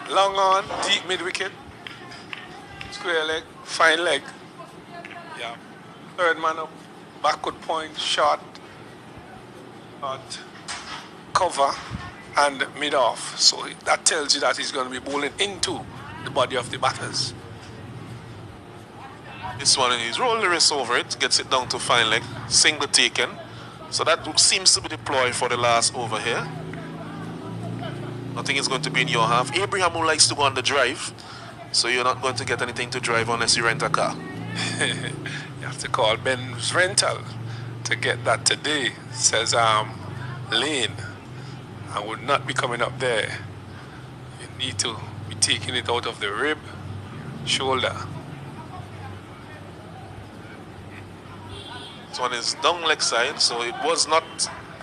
long on, deep mid wicket, square leg, fine leg. Yeah. Third man up, backward point, short, cover, and mid off. So that tells you that he's going to be bowling into the body of the batters. This one, he's rolling the wrist over it, gets it down to fine leg, single taken. So that seems to be the ploy for the last over here. Nothing is going to be in your half. Abraham, who likes to go on the drive, so you're not going to get anything to drive unless you rent a car. You have to call Ben's Rental to get that today, says Lane. I would not be coming up there. You need to be taking it out of the rib, shoulder. This one is down leg side, so it was not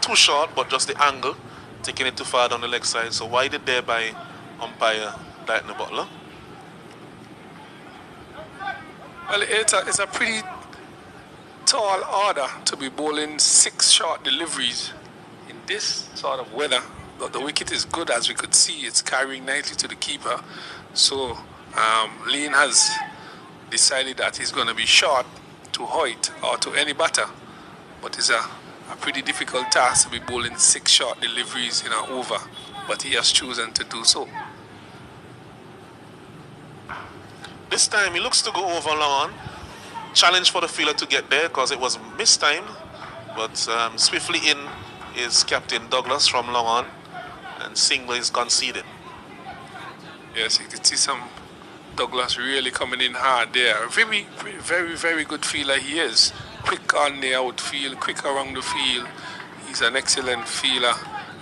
too short, but just the angle, taking it too far down the leg side. So wide it there by umpire Dighton Butler. Well, it's a pretty tall order to be bowling 6 short deliveries in this sort of weather. But the wicket is good, as we could see. It's carrying nicely to the keeper. So Lane has decided that he's going to be short to Hoyt or to any batter. But it's a pretty difficult task to be bowling 6 short deliveries in an over. But he has chosen to do so. This time he looks to go over long on. Challenge for the fielder to get there because it was mistimed. But swiftly in is Captain Douglas from long on. And single is conceded. Yes, you can see some Douglas really coming in hard there. Very, very, very good fielder he is. Quick on the outfield, quick around the field. He's an excellent fielder.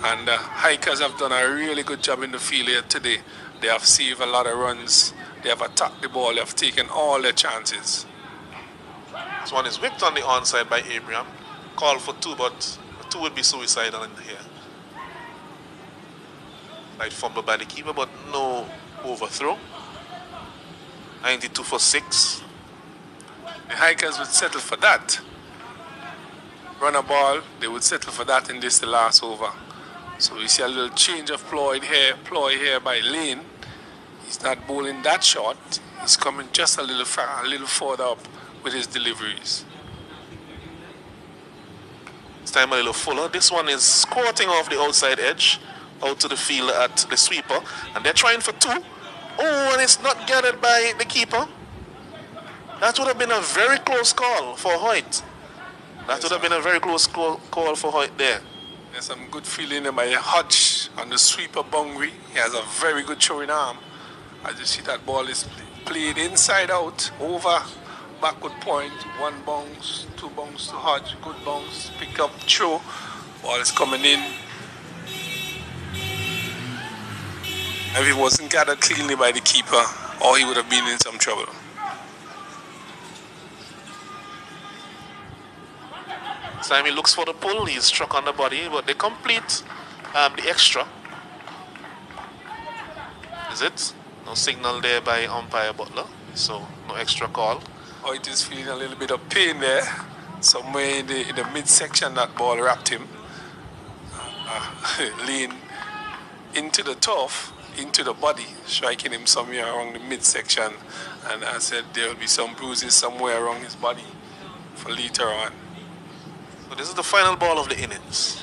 And Hikers have done a really good job in the field here today. They have saved a lot of runs. They have attacked the ball. They have taken all their chances. This one is whipped on the onside by Abraham. Called for 2, but 2 would be suicidal in here. Light fumble by the keeper, but no overthrow. 92 for 6. The Hikers would settle for that. Run a ball, they would settle for that in this, the last over. So we see a little change of ploy here by Lane. He's not bowling that short. He's coming just a little further up with his deliveries. This time a little fuller. This one is squatting off the outside edge, out to the field at the sweeper. And they're trying for 2. Oh, and it's not gathered by the keeper. That would have been a very close call for Hoyt. That would have been a very close call for Hoyt there. There's some good feeling by Hodge on the sweeper boundary. He has a very good throwing arm. As you see, that ball is played inside out, over, backward point, 1 bounce, 2 bounce to Hodge, good bounce, pick up, throw. Ball is coming in. If he wasn't gathered cleanly by the keeper, or he would have been in some trouble. This time he looks for the pull. He's struck on the body, but they complete the extra. Is it? No signal there by umpire Butler, so no extra call. Oh, it is feeling a little bit of pain there. Somewhere in the midsection that ball wrapped him. Lean into the turf, into the body, striking him somewhere around the midsection. And I said there will be some bruises somewhere around his body for later on. So this is the final ball of the innings.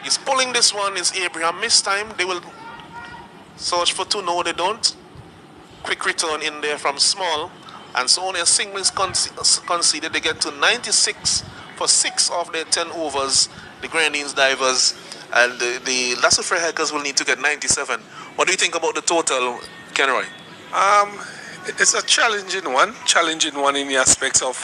He's pulling this one, is Abraham. Missed time. They will search for 2. No, they don't. Quick return in there from Small. And so only a single is conceded. They get to 96 for 6 of their 10 overs. The Grenadines Divers and the Lassafre Hackers will need to get 97. What do you think about the total, Kenroy? It's a challenging one in the aspects of